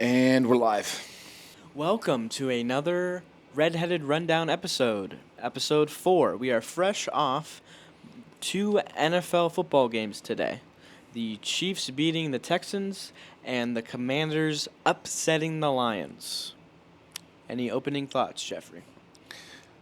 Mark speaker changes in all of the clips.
Speaker 1: And we're live.
Speaker 2: Welcome to another Redheaded Rundown episode. Episode 4. We are fresh off 2 NFL football games today. The Chiefs beating the Texans and the Commanders upsetting the Lions. Any opening thoughts, Jeffrey?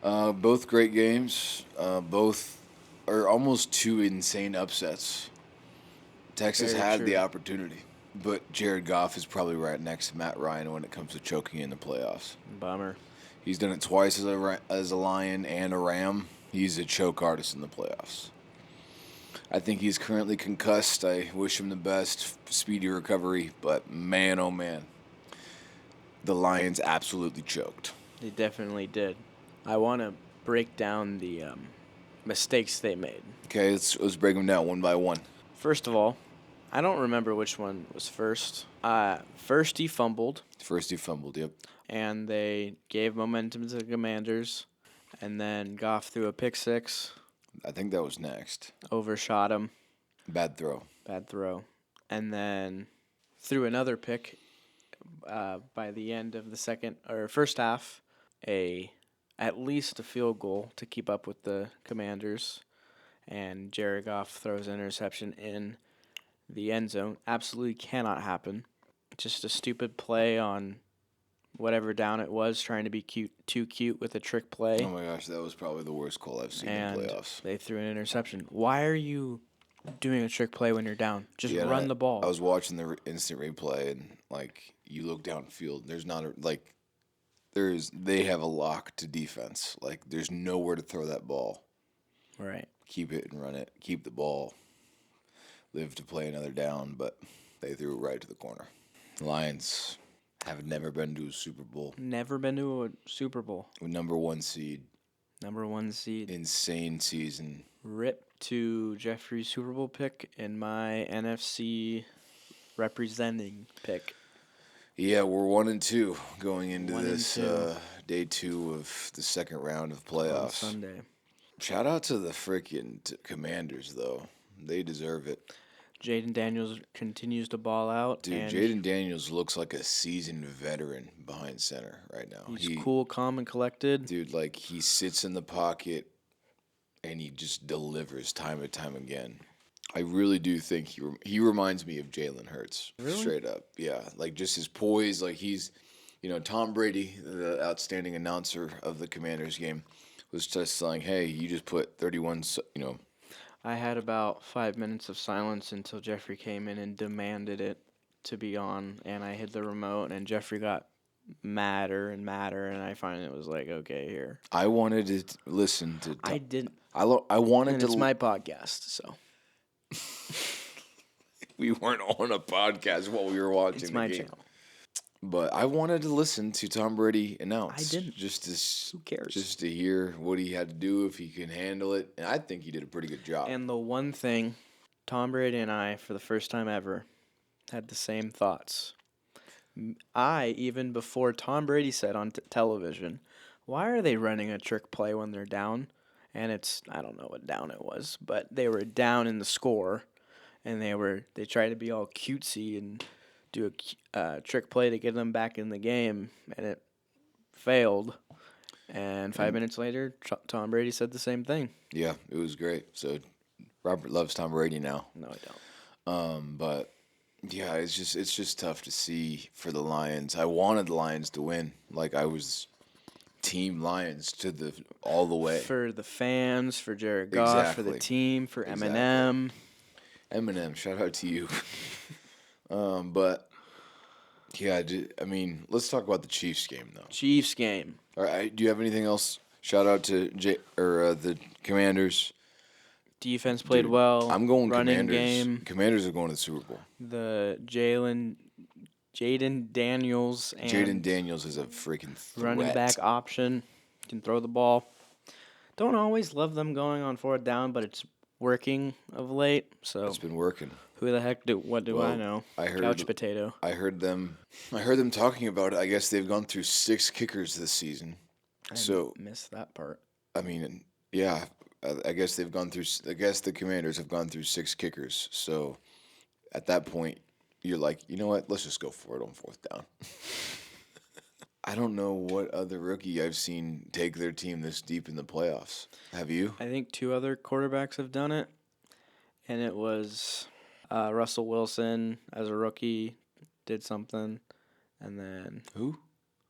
Speaker 1: Both great games. Both are almost two insane upsets. Texas
Speaker 2: Very
Speaker 1: had
Speaker 2: true.
Speaker 1: the opportunity, but Jared Goff is probably right next to Matt Ryan when it comes to choking in the playoffs.
Speaker 2: Bummer.
Speaker 1: He's done it twice as a Lion and a Ram. He's a choke artist in the playoffs. I think he's currently concussed. I wish him the best, speedy recovery, but man, oh man, the Lions absolutely choked.
Speaker 2: They definitely did. I want to break down the mistakes they made.
Speaker 1: Okay, let's break them down one by one.
Speaker 2: First of all, I don't remember which one was first. First he fumbled.
Speaker 1: First he fumbled, yep.
Speaker 2: And they gave momentum to the Commanders, and then Goff threw a pick six,
Speaker 1: I think that was next.
Speaker 2: overshot him,
Speaker 1: Bad throw.
Speaker 2: bad throw, and then threw another pick by the end of the first half, at least a field goal to keep up with the Commanders, and Jared Goff throws an interception in the end zone. Absolutely cannot happen. Just a stupid play on whatever down it was, trying to be too cute with a trick play.
Speaker 1: Oh my gosh, that was probably the worst call I've seen
Speaker 2: and
Speaker 1: in playoffs.
Speaker 2: they threw an interception. Why are you doing a trick play when you're down? Just
Speaker 1: Yeah,
Speaker 2: run the ball.
Speaker 1: I was watching the instant replay, and you look downfield. There's not they have a lock to defense. There's nowhere to throw that ball.
Speaker 2: Right.
Speaker 1: Keep it and run it. Keep the ball. Live to play another down, but they threw it right to the corner. The Lions have never been to a Super Bowl.
Speaker 2: Never been to a Super Bowl.
Speaker 1: Number 1 seed.
Speaker 2: Number 1 seed.
Speaker 1: Insane season.
Speaker 2: Rip to Jeffrey's Super Bowl pick and my NFC representing pick.
Speaker 1: Yeah, we're 1-2 going into
Speaker 2: 1 and
Speaker 1: this
Speaker 2: 2.
Speaker 1: day 2 of the second round of playoffs.
Speaker 2: On Sunday.
Speaker 1: Shout out to the freaking Commanders, though. They deserve it.
Speaker 2: Jayden Daniels continues to ball out.
Speaker 1: Dude, Jayden Daniels looks like a seasoned veteran behind center right now.
Speaker 2: He's cool, calm, and collected.
Speaker 1: Dude, he sits in the pocket and he just delivers time and time again. I really do think he reminds me of Jalen Hurts.
Speaker 2: Really?
Speaker 1: Straight up. Yeah, just his poise. He's, Tom Brady, the outstanding announcer of the Commanders game, was just saying, hey, you just put 31,
Speaker 2: I had about 5 minutes of silence until Jeffrey came in and demanded it to be on, and I hit the remote, and Jeffrey got madder and madder, and I finally was like, okay, here.
Speaker 1: I wanted to listen to.
Speaker 2: I didn't.
Speaker 1: I wanted
Speaker 2: And
Speaker 1: to.
Speaker 2: it's my podcast, so.
Speaker 1: We weren't on a podcast while we were watching
Speaker 2: It's
Speaker 1: the
Speaker 2: my
Speaker 1: game.
Speaker 2: channel.
Speaker 1: But I wanted to listen to Tom Brady announce.
Speaker 2: I didn't.
Speaker 1: Who
Speaker 2: cares?
Speaker 1: Just to hear what he had to do, if he can handle it. And I think he did a pretty good job.
Speaker 2: And the one thing, Tom Brady and I, for the first time ever, had the same thoughts. Even before Tom Brady said on television, why are they running a trick play when they're down? And I don't know what down it was, but they were down in the score, and they tried to be all cutesy and do a trick play to get them back in the game, and it failed. And 5 minutes later, Tom Brady said the same thing.
Speaker 1: Yeah, it was great. So Robert loves Tom Brady now.
Speaker 2: No, I don't.
Speaker 1: But yeah, it's just tough to see for the Lions. I wanted the Lions to win. I was Team Lions all the way.
Speaker 2: For the fans, for Jared Goff, for the team, for Eminem.
Speaker 1: Eminem, shout out to you. But yeah, let's talk about the Chiefs game though.
Speaker 2: Chiefs game.
Speaker 1: All right, do you have anything else? Shout out to the Commanders.
Speaker 2: Defense played well.
Speaker 1: I'm going
Speaker 2: running
Speaker 1: Commanders.
Speaker 2: Game.
Speaker 1: Commanders are going to the Super Bowl.
Speaker 2: The Jayden Daniels and
Speaker 1: Jayden Daniels is a freaking threat.
Speaker 2: Running back option. Can throw the ball. Don't always love them going on 4th down, but it's working of late. So
Speaker 1: it's been working.
Speaker 2: Who the heck do I know? Couch potato.
Speaker 1: I heard them talking about it. I guess they've gone through 6 kickers this season.
Speaker 2: I missed that part.
Speaker 1: Yeah. I guess the Commanders have gone through 6 kickers. So at that point, you're like, you know what? Let's just go for it on fourth down. I don't know what other rookie I've seen take their team this deep in the playoffs. Have you?
Speaker 2: I think 2 other quarterbacks have done it, and it was Russell Wilson as a rookie did something, and then
Speaker 1: Who?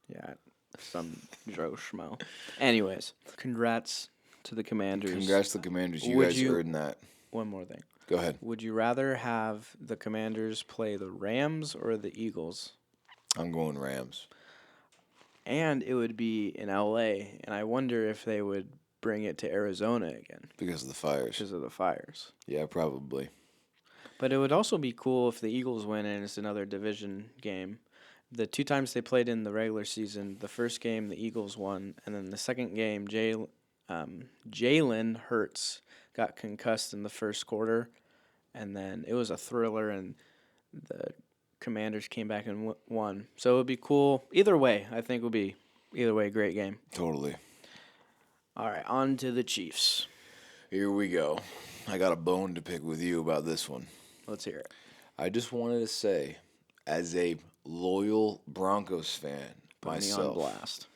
Speaker 2: yeah, some Joe Schmo. Anyways, congrats to the Commanders.
Speaker 1: Congrats to the Commanders. You
Speaker 2: Would
Speaker 1: guys
Speaker 2: you-
Speaker 1: earned that.
Speaker 2: One more thing.
Speaker 1: Go ahead.
Speaker 2: Would you rather have the Commanders play the Rams or the Eagles?
Speaker 1: I'm going Rams.
Speaker 2: And it would be in LA, and I wonder if they would bring it to Arizona again
Speaker 1: Because of the fires.
Speaker 2: because of the fires.
Speaker 1: Yeah, probably.
Speaker 2: But it would also be cool if the Eagles win and it's another division game. The 2 times they played in the regular season, the first game the Eagles won, and then the second game Jalen Hurts got concussed in the first quarter, and then it was a thriller, and the Commanders came back and won. So it would be cool. Either way, I think it would be a great game.
Speaker 1: Totally.
Speaker 2: All right, on to the Chiefs.
Speaker 1: Here we go. I got a bone to pick with you about this one.
Speaker 2: Let's hear it.
Speaker 1: I just wanted to say, as a loyal Broncos fan
Speaker 2: Put me on
Speaker 1: myself,
Speaker 2: blast.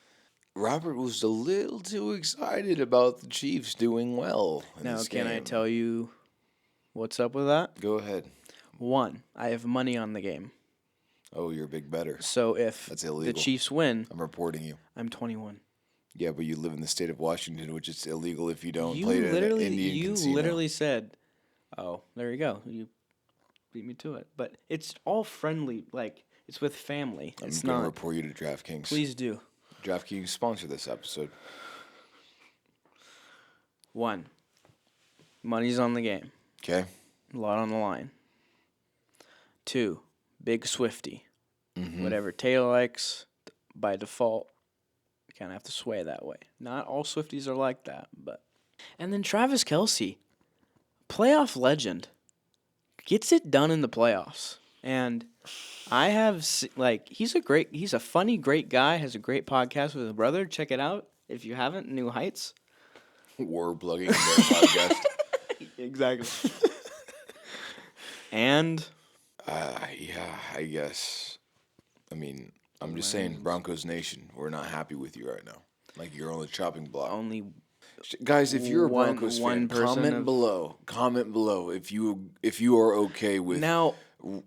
Speaker 1: Robert was a little too excited about the Chiefs doing well in
Speaker 2: Now,
Speaker 1: this
Speaker 2: can I
Speaker 1: game.
Speaker 2: tell you what's up with that?
Speaker 1: Go ahead.
Speaker 2: 1, I have money on the game.
Speaker 1: Oh, you're a big better.
Speaker 2: So if
Speaker 1: That's
Speaker 2: the
Speaker 1: illegal.
Speaker 2: Chiefs win,
Speaker 1: I'm reporting you.
Speaker 2: I'm 21.
Speaker 1: Yeah, but you live in the state of Washington, which is illegal if you don't
Speaker 2: You
Speaker 1: play at an Indian
Speaker 2: you
Speaker 1: casino.
Speaker 2: literally said, "Oh, there you go. You beat me to it." But it's all friendly, like it's with family.
Speaker 1: I'm
Speaker 2: It's
Speaker 1: going to
Speaker 2: not.
Speaker 1: report you to DraftKings.
Speaker 2: Please do.
Speaker 1: DraftKings sponsor this episode.
Speaker 2: 1, money's on the game.
Speaker 1: Okay?
Speaker 2: A lot on the line. 2, big Swifty.
Speaker 1: Mm-hmm.
Speaker 2: Whatever Taylor likes, by default, you kind of have to sway that way. Not all Swifties are like that, but. And then Travis Kelce, playoff legend, gets it done in the playoffs. And I have, he's a funny, great guy, has a great podcast with his brother. Check it out if you haven't, New Heights.
Speaker 1: We're plugging their podcast.
Speaker 2: Exactly. And
Speaker 1: Yeah, I guess. I mean, I'm just saying, Broncos Nation, we're not happy with you right now. Like, you're on the chopping block.
Speaker 2: only
Speaker 1: Guys, if you're a
Speaker 2: one-
Speaker 1: Broncos
Speaker 2: one
Speaker 1: fan,
Speaker 2: person
Speaker 1: comment
Speaker 2: of-
Speaker 1: below. Comment below if you are okay with
Speaker 2: now.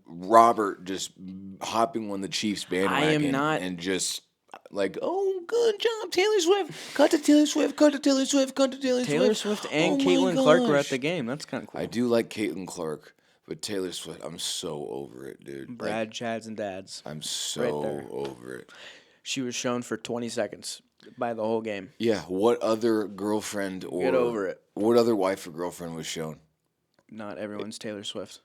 Speaker 1: Robert just hopping on the Chiefs bandwagon
Speaker 2: not-
Speaker 1: and just like, oh, good job, Taylor Swift. Cut to Taylor Swift. Cut to Taylor Swift. Cut to Taylor Swift.
Speaker 2: Taylor Swift and
Speaker 1: Oh my
Speaker 2: Caitlin Clark were at
Speaker 1: gosh.
Speaker 2: the game. That's kind of cool.
Speaker 1: I do like Caitlin Clark, but Taylor Swift, I'm so over it, dude. Like,
Speaker 2: Brad, Chads, and Dads.
Speaker 1: I'm so
Speaker 2: there.
Speaker 1: over it.
Speaker 2: She was shown for 20 seconds by the whole game.
Speaker 1: Yeah, what other girlfriend or
Speaker 2: Get over it.
Speaker 1: What other wife or girlfriend was shown?
Speaker 2: Not everyone's Taylor Swift.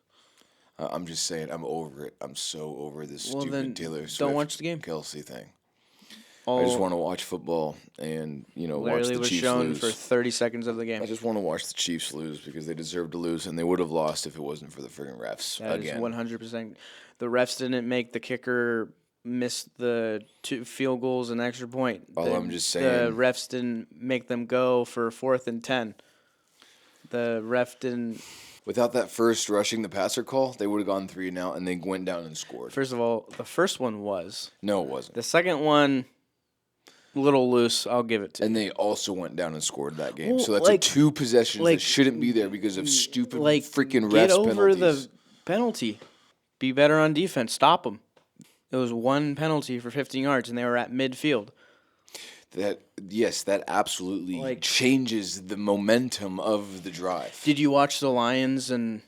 Speaker 1: I'm just saying, I'm over it. I'm so over this
Speaker 2: Well, then
Speaker 1: stupid Taylor Swift
Speaker 2: don't watch the game.
Speaker 1: Kelce thing.
Speaker 2: Oh,
Speaker 1: I just want to watch football and watch
Speaker 2: literally
Speaker 1: the
Speaker 2: was
Speaker 1: Chiefs
Speaker 2: shown
Speaker 1: lose.
Speaker 2: for 30 seconds of the
Speaker 1: I
Speaker 2: game.
Speaker 1: just want to watch the Chiefs lose because they deserve to lose, and they would have lost if it wasn't for the friggin' refs
Speaker 2: That is
Speaker 1: again.
Speaker 2: 100%. The refs didn't make the kicker miss the 2 field goals and extra point.
Speaker 1: All I'm just
Speaker 2: The
Speaker 1: saying-
Speaker 2: refs didn't make them go for 4th and 10. The ref didn't.
Speaker 1: Without that first rushing the passer call, they would have gone 3 and out, and they went down and scored.
Speaker 2: First of all, the first one was.
Speaker 1: No, it wasn't.
Speaker 2: The second one, a little loose. I'll give it to you.
Speaker 1: And they also went down and scored that game.
Speaker 2: Well,
Speaker 1: So that's
Speaker 2: like-
Speaker 1: a 2 possessions
Speaker 2: like,
Speaker 1: that shouldn't be there because of stupid freaking refs
Speaker 2: Get over
Speaker 1: penalties.
Speaker 2: the penalty. Be better on defense. Stop them. It was 1 penalty for 15 yards, and they were at midfield.
Speaker 1: That absolutely
Speaker 2: Like-
Speaker 1: changes the momentum of the drive.
Speaker 2: Did you watch the Lions and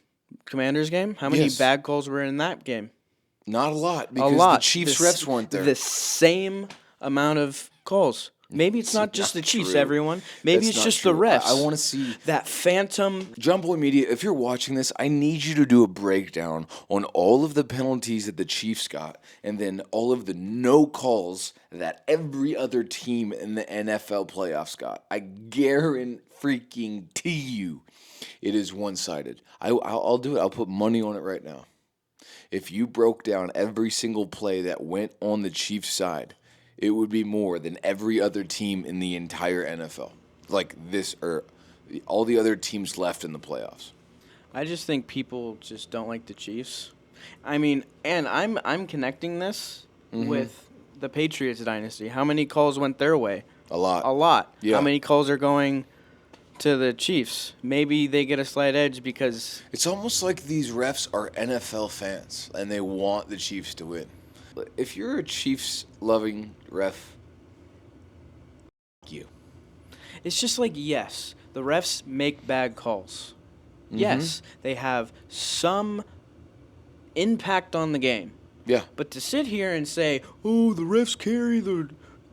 Speaker 2: Commanders game? How many
Speaker 1: Yes.
Speaker 2: bad calls were in that game?
Speaker 1: Not a lot because
Speaker 2: A lot.
Speaker 1: the Chiefs
Speaker 2: The
Speaker 1: refs weren't there.
Speaker 2: The same amount of calls. Maybe it's not just the
Speaker 1: not
Speaker 2: Chiefs,
Speaker 1: true.
Speaker 2: everyone. Maybe
Speaker 1: That's
Speaker 2: it's
Speaker 1: not
Speaker 2: just
Speaker 1: true.
Speaker 2: the refs.
Speaker 1: I want to see
Speaker 2: that phantom.
Speaker 1: Jump Boy Media. If you're watching this, I need you to do a breakdown on all of the penalties that the Chiefs got, and then all of the no calls that every other team in the NFL playoffs got. I guarantee you, it is one-sided. I'll do it. I'll put money on it right now. If you broke down every single play that went on the Chiefs' side, it would be more than every other team in the entire NFL. Like this, or all the other teams left in the playoffs.
Speaker 2: I just think people just don't like the Chiefs. I mean, and I'm connecting this with the Patriots dynasty. How many calls went their way?
Speaker 1: A lot.
Speaker 2: A lot.
Speaker 1: Yeah.
Speaker 2: How many calls are going to the Chiefs? Maybe they get a slight edge because
Speaker 1: It's almost like these refs are NFL fans and they want the Chiefs to win. If you're a Chiefs-loving ref, you.
Speaker 2: it's just like, yes, the refs make bad calls. Yes, they have some impact on the game.
Speaker 1: Yeah.
Speaker 2: But to sit here and say, "Oh, the refs carry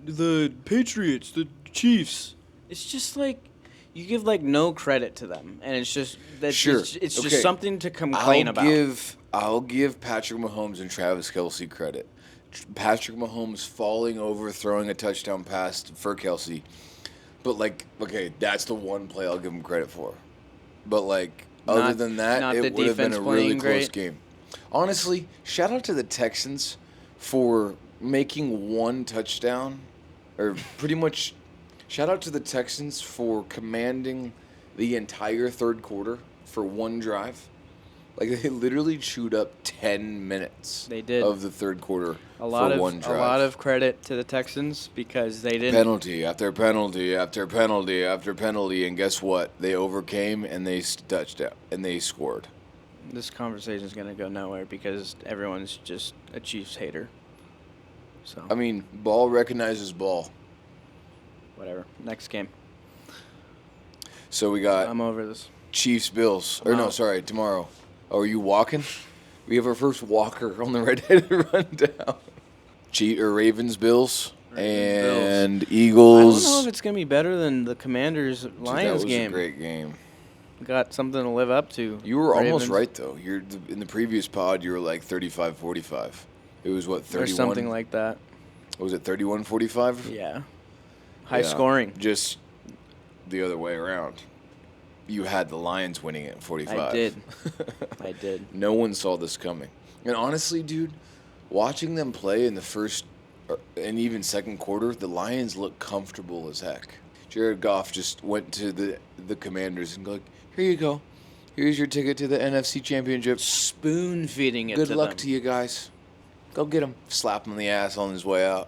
Speaker 2: the Patriots, the Chiefs," it's just like you give like no credit to them, and it's just
Speaker 1: Sure.
Speaker 2: it's
Speaker 1: Okay.
Speaker 2: just something to complain about.
Speaker 1: I'll give Patrick Mahomes and Travis Kelce credit. Patrick Mahomes falling over, throwing a touchdown pass for Kelce. But, like, okay, that's the one play I'll give him credit for. But, like, other
Speaker 2: Not-
Speaker 1: than that,
Speaker 2: not
Speaker 1: it
Speaker 2: the
Speaker 1: would have been
Speaker 2: defense
Speaker 1: a really
Speaker 2: playing
Speaker 1: close
Speaker 2: great.
Speaker 1: game. Honestly, shout out to the Texans for making one touchdown. Or pretty much, shout out to the Texans for commanding the entire third quarter for one drive. Like, they literally chewed up 10 minutes
Speaker 2: They did.
Speaker 1: of the third quarter
Speaker 2: A lot
Speaker 1: for one
Speaker 2: of
Speaker 1: drive.
Speaker 2: a lot of credit to the Texans because they didn't.
Speaker 1: Penalty after penalty after penalty after penalty, and guess what? They overcame and they touchdown and they scored.
Speaker 2: This conversation is gonna go nowhere because everyone's just a Chiefs hater. So
Speaker 1: I mean, ball recognizes ball.
Speaker 2: whatever. Next game.
Speaker 1: So we got
Speaker 2: I'm over this.
Speaker 1: Chiefs Bills.
Speaker 2: I'm
Speaker 1: Or no,
Speaker 2: out.
Speaker 1: sorry, tomorrow. Oh, are you walking? We have our first walker on the Redheaded rundown. Ravens Bills and
Speaker 2: I
Speaker 1: Eagles.
Speaker 2: don't know if it's gonna be better than the Commanders
Speaker 1: Dude,
Speaker 2: Lions
Speaker 1: that was
Speaker 2: game.
Speaker 1: a great game.
Speaker 2: Got something to live up to.
Speaker 1: You were almost
Speaker 2: Ravens.
Speaker 1: right though. In the previous pod you were like 35-45. It was what, 31?
Speaker 2: Or something like that.
Speaker 1: Was it 31-45?
Speaker 2: Yeah. High
Speaker 1: Yeah,
Speaker 2: scoring.
Speaker 1: Just the other way around. You had the Lions winning it in 45.
Speaker 2: I did. I did.
Speaker 1: No one saw this coming. And honestly, dude, watching them play in the first and even second quarter, the Lions look comfortable as heck. Jared Goff just went to the Commanders and go, like, here you go. Here's your ticket to the NFC Championship.
Speaker 2: Spoon feeding it
Speaker 1: Good
Speaker 2: to
Speaker 1: luck
Speaker 2: them.
Speaker 1: to you guys. Go get him. Slap him in the ass on his way out.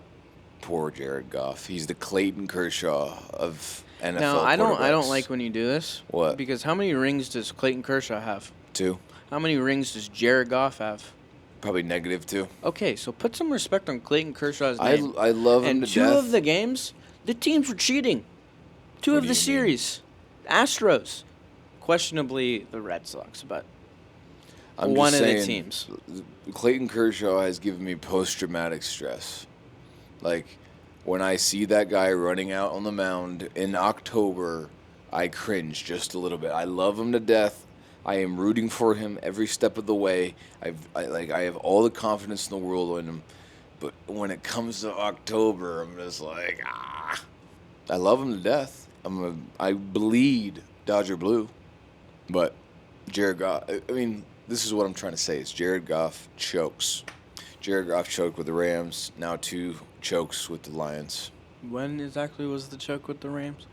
Speaker 1: Poor Jared Goff. He's the Clayton Kershaw of NFL
Speaker 2: Now, I don't
Speaker 1: quarterbacks.
Speaker 2: like when you do this.
Speaker 1: What?
Speaker 2: Because how many rings does Clayton Kershaw have?
Speaker 1: 2.
Speaker 2: How many rings does Jared Goff have?
Speaker 1: Probably -2.
Speaker 2: Okay, so put some respect on Clayton Kershaw's name.
Speaker 1: I love him
Speaker 2: And
Speaker 1: to
Speaker 2: two
Speaker 1: death.
Speaker 2: of the games, the teams were cheating. Two
Speaker 1: What
Speaker 2: of
Speaker 1: do
Speaker 2: the
Speaker 1: you mean?
Speaker 2: series, Astros, questionably the Red Sox, but
Speaker 1: I'm
Speaker 2: one
Speaker 1: just
Speaker 2: of the
Speaker 1: saying,
Speaker 2: teams.
Speaker 1: Clayton Kershaw has given me post-traumatic stress. Like, when I see that guy running out on the mound in October, I cringe just a little bit. I love him to death. I am rooting for him every step of the way. I have all the confidence in the world in him. But when it comes to October, I'm just like, ah. I love him to death. I bleed Dodger blue. But Jared Goff, I mean, this is what I'm trying to say is Jared Goff chokes. Jared Goff choked with the Rams, now 2 chokes with the Lions.
Speaker 2: When exactly was the choke with the Rams?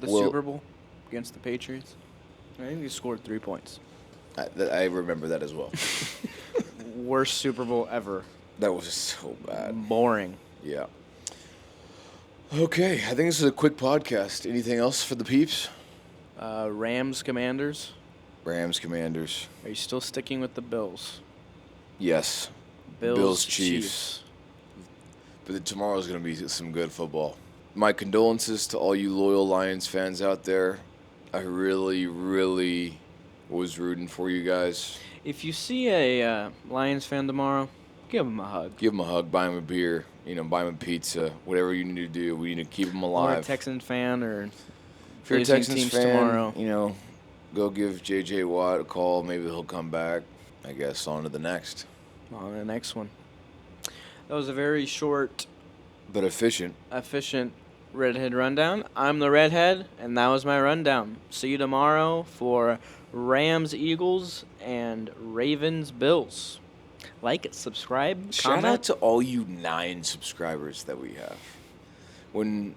Speaker 2: The
Speaker 1: Well-
Speaker 2: Super Bowl against the Patriots? I think they scored 3 points.
Speaker 1: I remember that as well.
Speaker 2: Worst Super Bowl ever.
Speaker 1: That was so bad.
Speaker 2: Boring.
Speaker 1: Yeah. Okay, I think this is a quick podcast. Anything else for the peeps?
Speaker 2: Rams Commanders.
Speaker 1: Rams, Commanders.
Speaker 2: Are you still sticking with the Bills?
Speaker 1: Yes.
Speaker 2: Bills,
Speaker 1: Chiefs. But tomorrow's going to be some good football. My condolences to all you loyal Lions fans out there. I really, really was rooting for you guys.
Speaker 2: If you see a Lions fan tomorrow, give him a hug.
Speaker 1: Give them a hug, buy them a beer, buy them a pizza, whatever you need to do. We need to keep them
Speaker 2: Or
Speaker 1: alive.
Speaker 2: a Texans fan or
Speaker 1: If you're a
Speaker 2: facing
Speaker 1: Texans
Speaker 2: teams
Speaker 1: fan,
Speaker 2: tomorrow.
Speaker 1: go give J.J. Watt a call. Maybe he'll come back. I guess on to the next.
Speaker 2: On the next one. That was a very short,
Speaker 1: But efficient.
Speaker 2: efficient Redhead rundown. I'm the Redhead, and that was my rundown. See you tomorrow for Rams Eagles and Ravens Bills. Like it, subscribe,
Speaker 1: Shout
Speaker 2: comment.
Speaker 1: out to all you 9 subscribers that we have. When,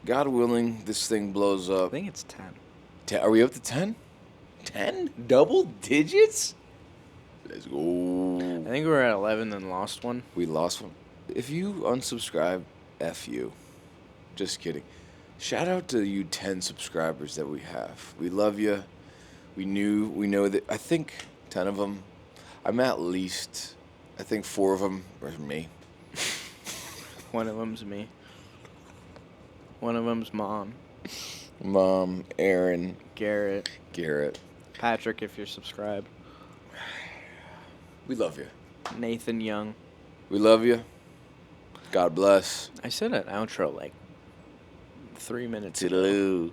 Speaker 1: God willing, this thing blows
Speaker 2: I
Speaker 1: up.
Speaker 2: think it's 10.
Speaker 1: Are we up to 10? 10? Double digits? Let's go.
Speaker 2: I think we were at 11 and lost one.
Speaker 1: We lost one. If you unsubscribe, F you. Just kidding. Shout out to you 10 subscribers that we have. We love you. We know that, I think 10 of them, I'm at least, I think 4 of them are me.
Speaker 2: One of them's me. One of them's Mom.
Speaker 1: Mom, Aaron,
Speaker 2: Garrett. Patrick, if you're subscribed.
Speaker 1: We love you.
Speaker 2: Nathan Young.
Speaker 1: We love you. God bless.
Speaker 2: I said an outro like 3 minutes ago.
Speaker 1: Toodaloo.